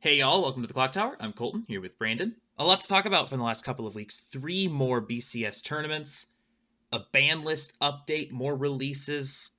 Hey y'all, welcome to the Clock Tower. I'm Colton, here with Brandon. A lot to talk about from the last couple of weeks. 3 more BCS tournaments, a ban list update, more releases.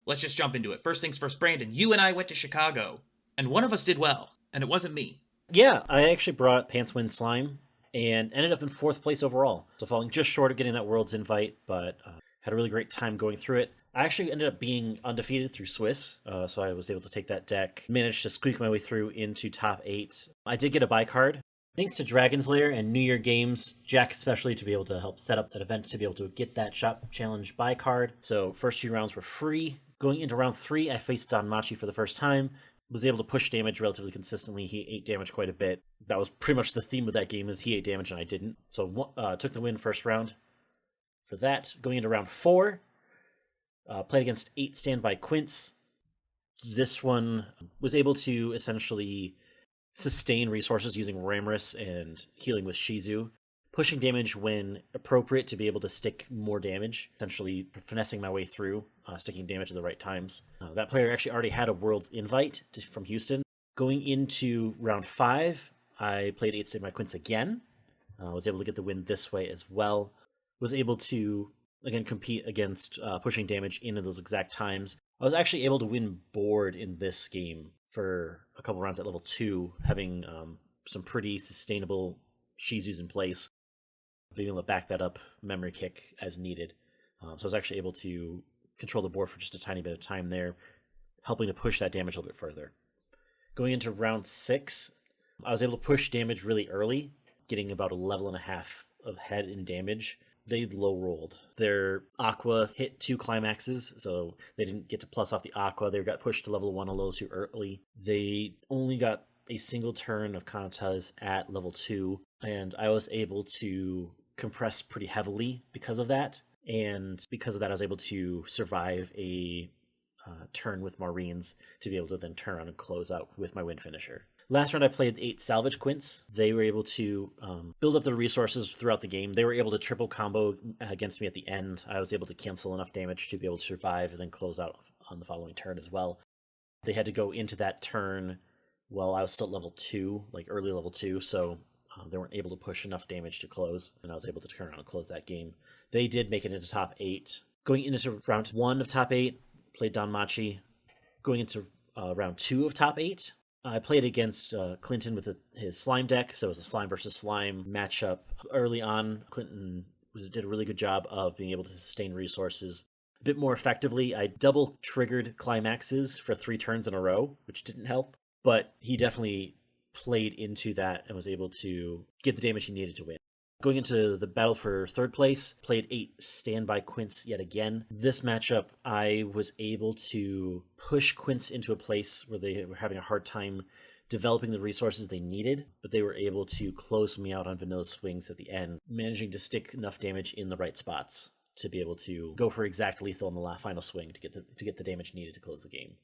Let's just jump into it. First things first, Brandon, you and I went to Chicago, and one of us did well, and it wasn't me. Yeah, I actually brought Pantswind Slime and ended up in 4th place overall. So falling just short of getting that World's invite, but had a really great time going through it. I actually ended up being undefeated through Swiss, so I was able to take that deck, managed to squeak my way through into top 8. I did get a buy card. Thanks to Dragon's Lair and New Year Games, Jack especially, to be able to help set up that event, to be able to get that Shop Challenge buy card. So first 2 rounds were free. Going into round 3, I faced Don Machi for the first time. Was able to push damage relatively consistently. He ate damage quite a bit. That was pretty much the theme of that game, is he ate damage and I didn't. So took the win first round for that. Going into round 4, played against 8 standby Quints. This one was able to essentially sustain resources using Ramrus and healing with Shizu, pushing damage when appropriate to be able to stick more damage, essentially finessing my way through, sticking damage at the right times. That player actually already had a World's invite from Houston. Going into round 5, I played 8 standby Quints again. Was able to get the win this way as well. Was able to, again, compete against pushing damage into those exact times. I was actually able to win board in this game for a couple rounds at level 2, having some pretty sustainable Shizus in place, being able to back that up memory kick as needed. So I was actually able to control the board for just a tiny bit of time there, helping to push that damage a little bit further. Going into round 6, I was able to push damage really early, getting about a level and a half of head in damage. They low rolled. Their Aqua hit 2 climaxes, so they didn't get to plus off the Aqua. They got pushed to level 1 a little too early. They only got a single turn of Kantas at level 2, and I was able to compress pretty heavily because of that. And because of that, I was able to survive a turn with Marines to be able to then turn around and close out with my win finisher. Last round, I played 8 Salvage Quints. They were able to build up their resources throughout the game. They were able to triple combo against me at the end. I was able to cancel enough damage to be able to survive and then close out on the following turn as well. They had to go into that turn while I was still at level 2, like early level 2, so they weren't able to push enough damage to close, and I was able to turn around and close that game. They did make it into top 8. Going into round 1 of top 8, played Don Machi. Going into round 2 of top 8, I played against Clinton with his slime deck, so it was a slime versus slime matchup. Early on, Clinton did a really good job of being able to sustain resources a bit more effectively. I double triggered climaxes for 3 turns in a row, which didn't help, but he definitely played into that and was able to get the damage he needed to win. Going into the battle for 3rd place, played 8 standby Quints yet again. This matchup, I was able to push Quints into a place where they were having a hard time developing the resources they needed, but they were able to close me out on vanilla swings at the end, managing to stick enough damage in the right spots to be able to go for exact lethal on the final swing to get the damage needed to close the game.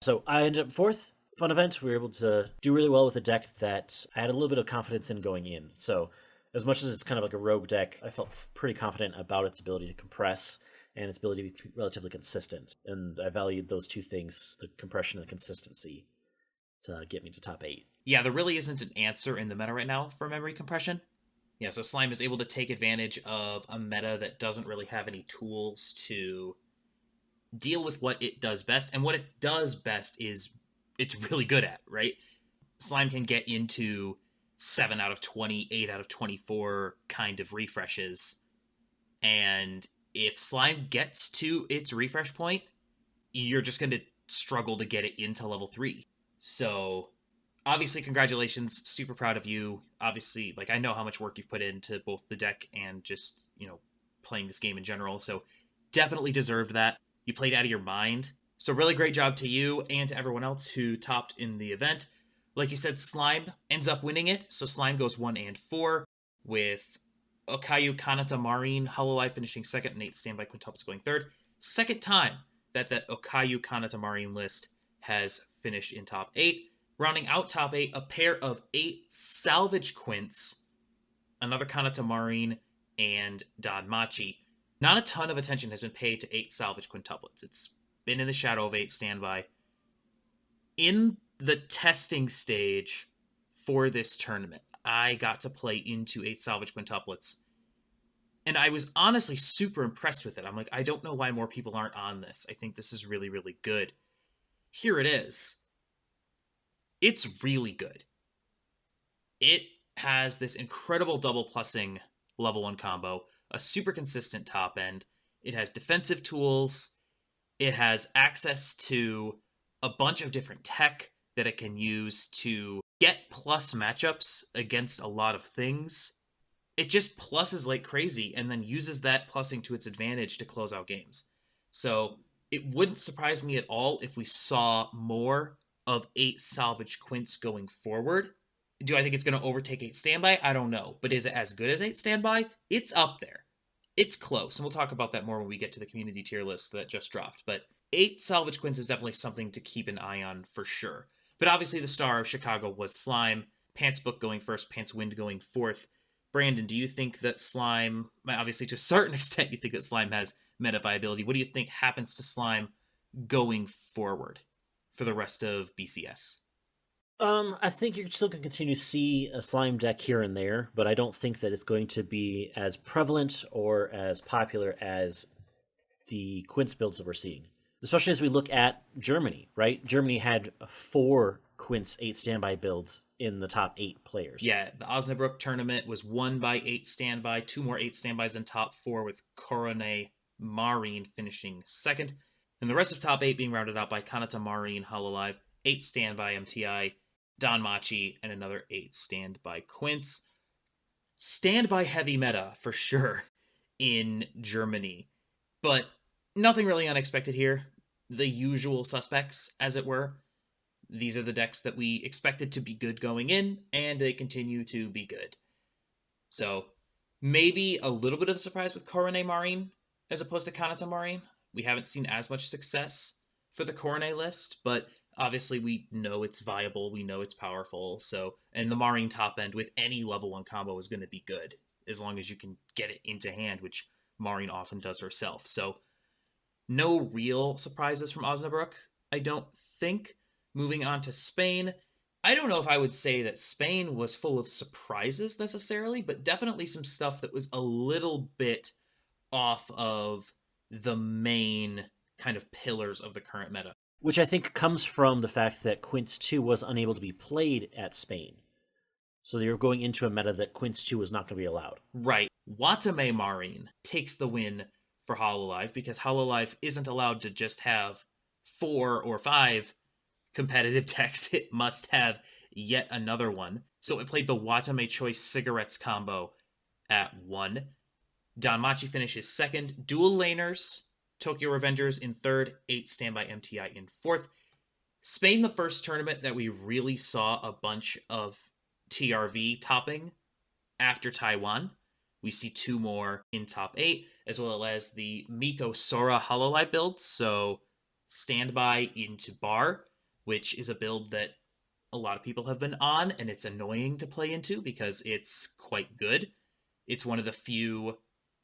So I ended up 4th. Fun event. We were able to do really well with a deck that I had a little bit of confidence in going in. So as much as it's kind of like a rogue deck, I felt pretty confident about its ability to compress and its ability to be relatively consistent. And I valued those 2 things, the compression and the consistency, to get me to top 8. Yeah, there really isn't an answer in the meta right now for memory compression. Yeah, so Slime is able to take advantage of a meta that doesn't really have any tools to deal with what it does best. And what it does best is it's really good at, right? Slime can get into 7 out of 20, 8 out of 24 kind of refreshes. And if Slime gets to its refresh point, you're just going to struggle to get it into level 3. So, obviously, congratulations. Super proud of you. Obviously, like, I know how much work you've put into both the deck and just, playing this game in general. So, definitely deserved that. You played out of your mind. So, really great job to you and to everyone else who topped in the event. Like you said, Slime ends up winning it. So Slime goes 1 and 4 with Okayu Kanata Marine Hololive finishing 2nd and 8 standby Quintuplets going 3rd. Second time that Okayu Kanata Marine list has finished in top 8. Rounding out top 8, a pair of 8 Salvage Quints, another Kanata Marine, and Don Machi. Not a ton of attention has been paid to 8 Salvage Quintuplets. It's been in the shadow of 8 standby. In the testing stage, for this tournament, I got to play into 8 Salvage quintuplets. And I was honestly super impressed with it. I'm like, I don't know why more people aren't on this. I think this is really, really good. Here it is. It's really good. It has this incredible double plussing level 1 combo, a super consistent top end. It has defensive tools. It has access to a bunch of different tech that it can use to get plus matchups against a lot of things. It just pluses like crazy and then uses that plussing to its advantage to close out games. So it wouldn't surprise me at all if we saw more of 8 Salvage Quints going forward. Do I think it's going to overtake 8 Standby? I don't know. But is it as good as 8 Standby? It's up there. It's close. And we'll talk about that more when we get to the community tier list that just dropped. But 8 Salvage Quints is definitely something to keep an eye on for sure. But obviously the star of Chicago was Slime. Pants Book going first, Pants Wind going fourth. Brandon, do you think that Slime, obviously to a certain extent, you think that Slime has meta viability? What do you think happens to Slime going forward for the rest of BCS? I think you're still going to continue to see a slime deck here and there, but I don't think that it's going to be as prevalent or as popular as the Quints builds that we're seeing. Especially as we look at Germany, right? Germany had 4 Quints 8 standby builds in the top 8 players. Yeah, the Osnabrück tournament was won by 8 standby, 2 more 8 standbys in top 4 with Korone Marine finishing second, and the rest of top 8 being rounded out by Kanata Marine, Hololive, 8 standby MTI, Danmachi, and another 8 standby Quints. Standby heavy meta for sure in Germany, but nothing really unexpected here. The usual suspects, as it were. These are the decks that we expected to be good going in, and they continue to be good. So maybe a little bit of surprise with Korone Marine as opposed to Kanata Marine. We haven't seen as much success for the Korone list, but obviously we know it's viable, we know it's powerful. So, and the Marine top end with any level 1 combo is going to be good as long as you can get it into hand, which Marine often does herself. So no real surprises from Osnabrück, I don't think. Moving on to Spain, I don't know if I would say that Spain was full of surprises necessarily, but definitely some stuff that was a little bit off of the main kind of pillars of the current meta. Which I think comes from the fact that Quints 2 was unable to be played at Spain. So they were going into a meta that Quints 2 was not going to be allowed. Right. Watame Marine takes the win for Hololive because Hololive isn't allowed to just have 4 or 5 competitive decks. It must have yet another one. So it played the Watame Choice Cigarettes combo at 1. Danmachi finishes second. Dual Laners, Tokyo Revengers in third. 8 Standby MTI in fourth. Spain, the first tournament that we really saw a bunch of TRV topping after Taiwan. We see 2 more in top 8, as well as the Miko Sora Hololive builds. So Standby into Bar, which is a build that a lot of people have been on, and it's annoying to play into because it's quite good. It's one of the few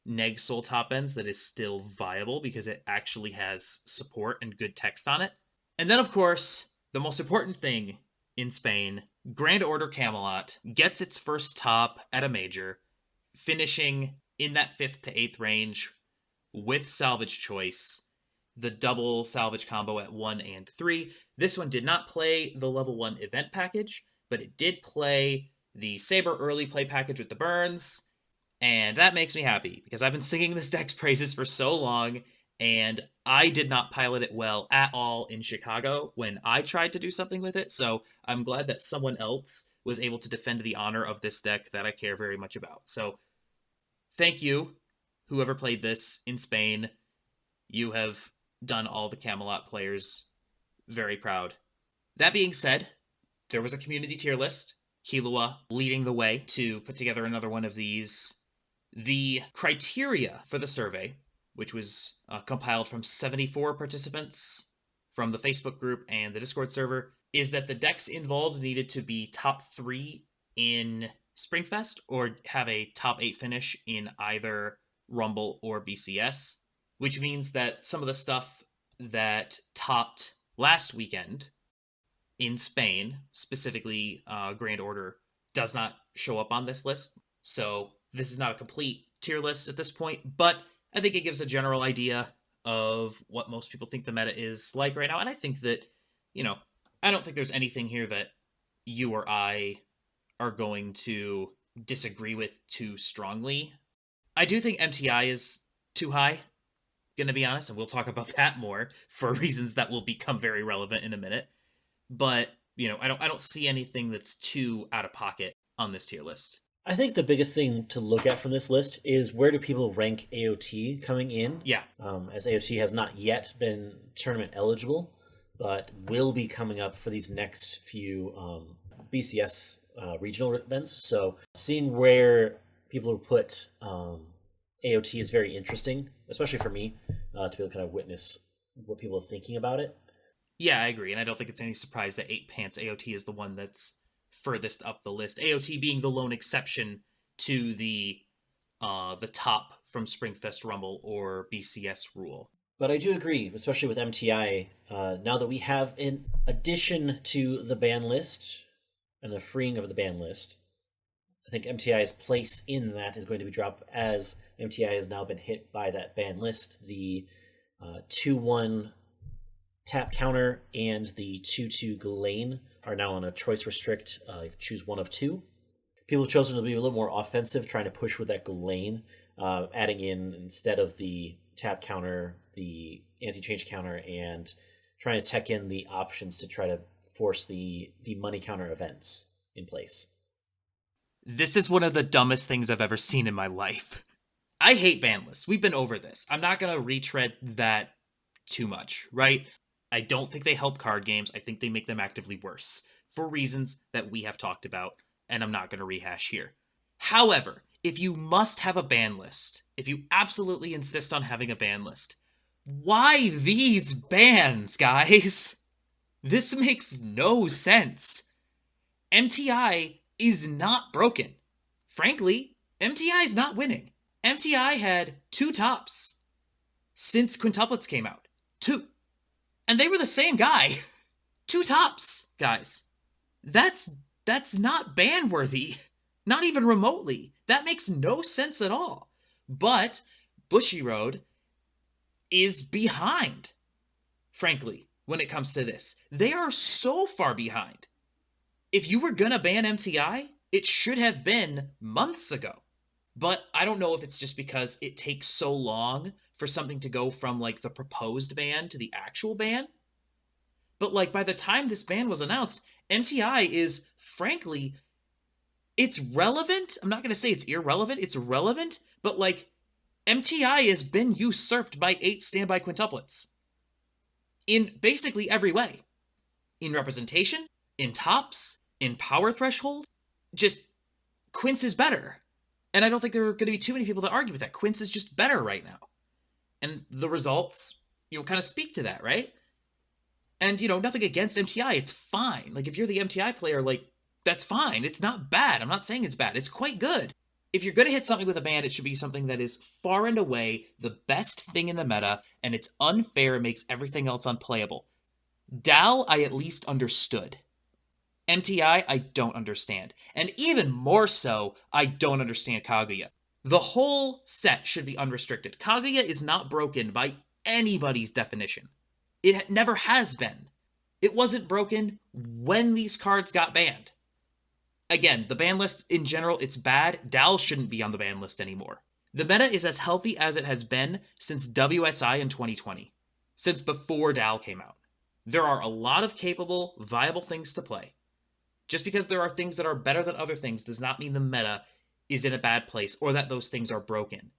Neg Soul top ends that is still viable because it actually has support and good text on it. And then, of course, the most important thing in Spain, Grand Order Camelot gets its first top at a major, finishing in that 5th to 8th range with Salvage Choice, the double salvage combo at 1 and 3. This one did not play the level 1 event package, but it did play the Saber early play package with the burns, and that makes me happy because I've been singing this deck's praises for so long, and I did not pilot it well at all in Chicago when I tried to do something with it, so I'm glad that someone else was able to defend the honor of this deck that I care very much about. So thank you, whoever played this in Spain. You have done all the Camelot players very proud. That being said, there was a community tier list. Kilua leading the way to put together another one of these. The criteria for the survey, which was compiled from 74 participants from the Facebook group and the Discord server, is that the decks involved needed to be top 3 in Springfest or have a top 8 finish in either Rumble or BCS, which means that some of the stuff that topped last weekend in Spain, specifically Grand Order, does not show up on this list. So this is not a complete tier list at this point, but I think it gives a general idea of what most people think the meta is like right now. And I think that, I don't think there's anything here that you or I are going to disagree with too strongly. I do think MTI is too high, gonna be honest, and we'll talk about that more for reasons that will become very relevant in a minute. But, I don't see anything that's too out of pocket on this tier list. I think the biggest thing to look at from this list is where do people rank AOT coming in? Yeah. As AOT has not yet been tournament eligible, but will be coming up for these next few BCS regional events. So seeing where people put AOT is very interesting, especially for me, to be able to kind of witness what people are thinking about it. Yeah, I agree. And I don't think it's any surprise that 8 Pants AOT is the one that's furthest up the list. AOT being the lone exception to the top from Springfest Rumble or BCS rule. But I do agree, especially with MTI, now that we have, in addition to the ban list and the freeing of the ban list, I think MTI's place in that is going to be dropped as MTI has now been hit by that ban list. The 2-1 tap counter and the 2-2 Ghislaine are now on a choice restrict. Choose one of two. People have chosen to be a little more offensive, trying to push with that Ghislaine, adding in, instead of the tap counter, the anti-change counter, and trying to tech in the options to try to force the money counter events in place. This is one of the dumbest things I've ever seen in my life. I hate ban lists. We've been over this. I'm not going to retread that too much, right? I don't think they help card games. I think they make them actively worse for reasons that we have talked about, and I'm not going to rehash here. However, if you must have a ban list, if you absolutely insist on having a ban list, why these bans, guys? This makes no sense. MTI is not broken. Frankly, MTI is not winning. MTI had 2 tops since quintuplets came out. 2. And they were the same guy. 2 tops, guys. That's not ban worthy. Not even remotely. That makes no sense at all. But Bushiroad is behind, frankly, when it comes to this. They are so far behind. If you were gonna ban MTI, it should have been months ago. But I don't know if it's just because it takes so long for something to go from, like, the proposed ban to the actual ban. But, like, by the time this ban was announced, MTI is, frankly, it's relevant. I'm not going to say it's irrelevant. It's relevant. But, like, MTI has been usurped by 8 standby quintuplets. In basically every way. In representation, in tops, in power threshold. Just, Quints is better. And I don't think there are going to be too many people that argue with that. Quints is just better right now. And the results, kind of speak to that, right? And, nothing against MTI. It's fine. Like, if you're the MTI player, like, that's fine. It's not bad. I'm not saying it's bad. It's quite good. If you're going to hit something with a ban, it should be something that is far and away the best thing in the meta, and it's unfair and makes everything else unplayable. Dal, I at least understood. MTI, I don't understand. And even more so, I don't understand Kaguya. The whole set should be unrestricted. Kaguya is not broken by anybody's definition. It never has been. It wasn't broken when these cards got banned. Again, the ban list in general, it's bad. Dal shouldn't be on the ban list anymore. The meta is as healthy as it has been since WSI in 2020. Since before Dal came out. There are a lot of capable, viable things to play. Just because there are things that are better than other things does not mean the meta is in a bad place or that those things are broken.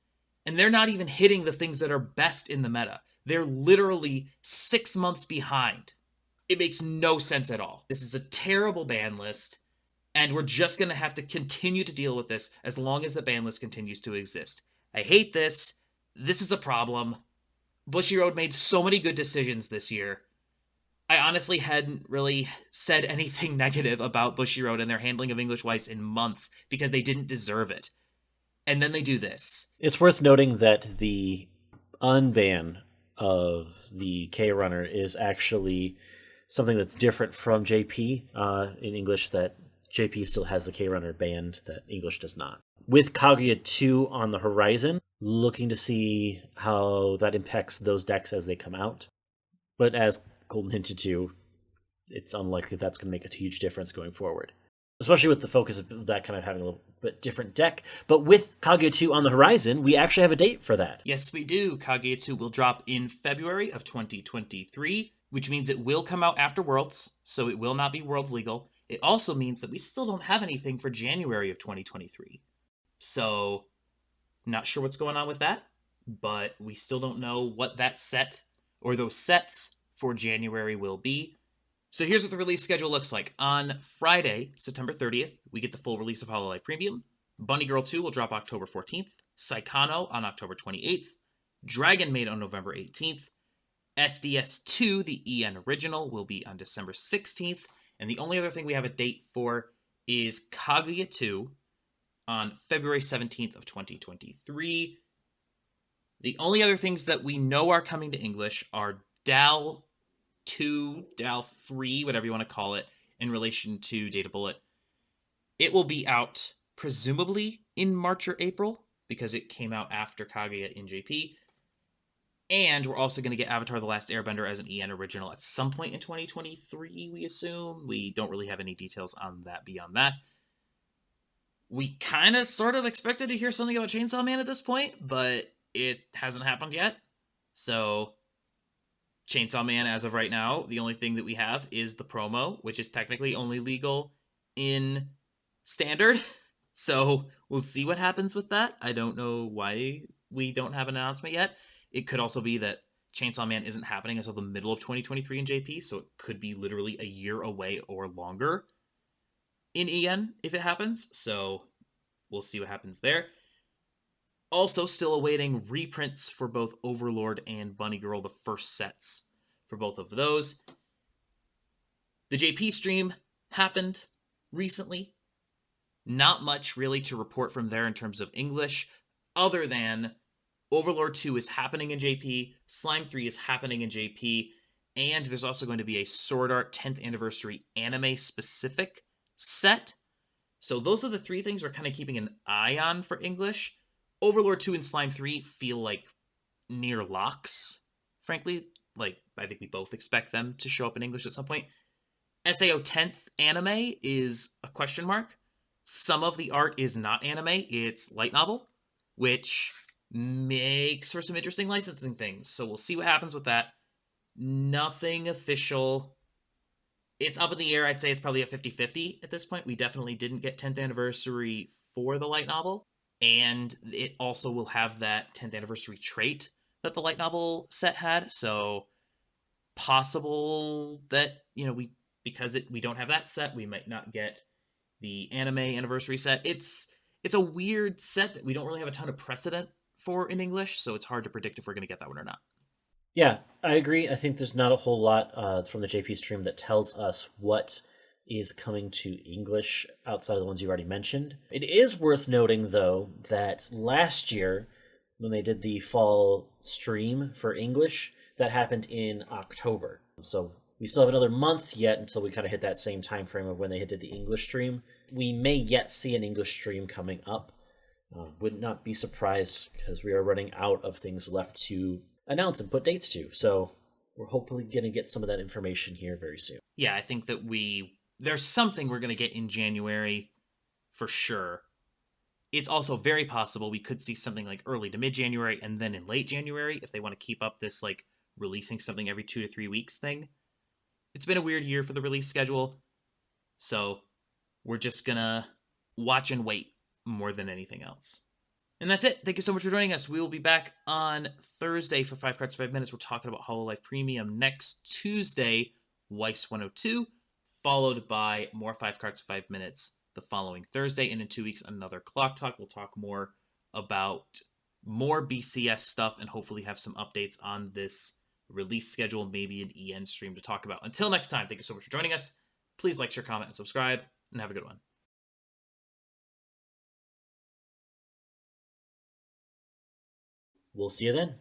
And they're not even hitting the things that are best in the meta. They're literally 6 months behind. It makes no sense at all. This is a terrible ban list, and we're just going to have to continue to deal with this as long as the ban list continues to exist. I hate this. This is a problem. Bushiroad made so many good decisions this year. I honestly hadn't really said anything negative about Bushiroad and their handling of English Weiss in months because they didn't deserve it. And then they do this. It's worth noting that the unban of the K-Runner is actually something that's different from JP in English, that JP still has the K-Runner banned, that English does not. With Kaguya 2 on the horizon, looking to see how that impacts those decks as they come out. But as Colton hinted to, it's unlikely that's going to make a huge difference going forward. Especially with the focus of that kind of having a little bit different deck. But with Kaguya 2 on the horizon, we actually have a date for that. Yes, we do. Kaguya 2 will drop in February of 2023, which means it will come out after Worlds, so it will not be Worlds legal. It also means that we still don't have anything for January of 2023. So, not sure what's going on with that, but we still don't know what that set or those sets for January will be. So here's what the release schedule looks like. On Friday, September 30th, we get the full release of Hololive Premium. Bunny Girl 2 will drop October 14th. Saikano on October 28th. Dragon Maid on November 18th. SDS 2, the EN original, will be on December 16th. And the only other thing we have a date for is Kaguya 2 on February 17th of 2023. The only other things that we know are coming to English are DAL 2, DAL 3, whatever you want to call it, in relation to Data Bullet. It will be out presumably in March or April, because it came out after Kaguya in JP. And we're also going to get Avatar The Last Airbender as an EN original at some point in 2023, we assume. We don't really have any details on that beyond that. We kind of sort of expected to hear something about Chainsaw Man at this point, but it hasn't happened yet. So Chainsaw Man, as of right now, the only thing that we have is the promo, which is technically only legal in Standard. So we'll see what happens with that. I don't know why we don't have an announcement yet. It could also be that Chainsaw Man isn't happening until the middle of 2023 in JP, so it could be literally a year away or longer in EN if it happens. So we'll see what happens there. Also, still awaiting reprints for both Overlord and Bunny Girl, the first sets for both of those. The JP stream happened recently. Not much really to report from there in terms of English, other than Overlord 2 is happening in JP, Slime 3 is happening in JP, and there's also going to be a Sword Art 10th Anniversary anime-specific set. So those are the three things we're kind of keeping an eye on for English. Overlord 2 and Slime 3 feel like near locks, frankly. Like, I think we both expect them to show up in English at some point. SAO 10th anime is a question mark. Some of the art is not anime, it's light novel, which makes for some interesting licensing things. So we'll see what happens with that. Nothing official. It's up in the air. I'd say it's probably a 50-50 at this point. We definitely didn't get 10th anniversary for the light novel. And it also will have that 10th anniversary trait that the light novel set had. So possible that, because we don't have that set, we might not get the anime anniversary set. It's a weird set that we don't really have a ton of precedent for in English, so it's hard to predict if we're going to get that one or not. Yeah, I agree. I think there's not a whole lot from the JP stream that tells us what is coming to English outside of the ones you already mentioned. It is worth noting, though, that last year, when they did the fall stream for English, that happened in October. So we still have another month yet until we kind of hit that same time frame of when they did the English stream. We may yet see an English stream coming up. Would not be surprised, because we are running out of things left to announce and put dates to. So we're hopefully going to get some of that information here very soon. Yeah, I think that there's something we're going to get in January for sure. It's also very possible we could see something like early to mid-January and then in late January if they want to keep up this like releasing something every 2 to 3 weeks thing. It's been a weird year for the release schedule, so we're just going to watch and wait more than anything else. And that's it. Thank you so much for joining us. We will be back on Thursday for 5 Cards, 5 Minutes. We're talking about Hololive Premium. Next Tuesday, Weiss 102, followed by more 5 Cards, 5 Minutes the following Thursday. And in 2 weeks, another Clock Talk. We'll talk more about more BCS stuff and hopefully have some updates on this release schedule, maybe an EN stream to talk about. Until next time, thank you so much for joining us. Please like, share, comment, and subscribe, and have a good one. We'll see you then.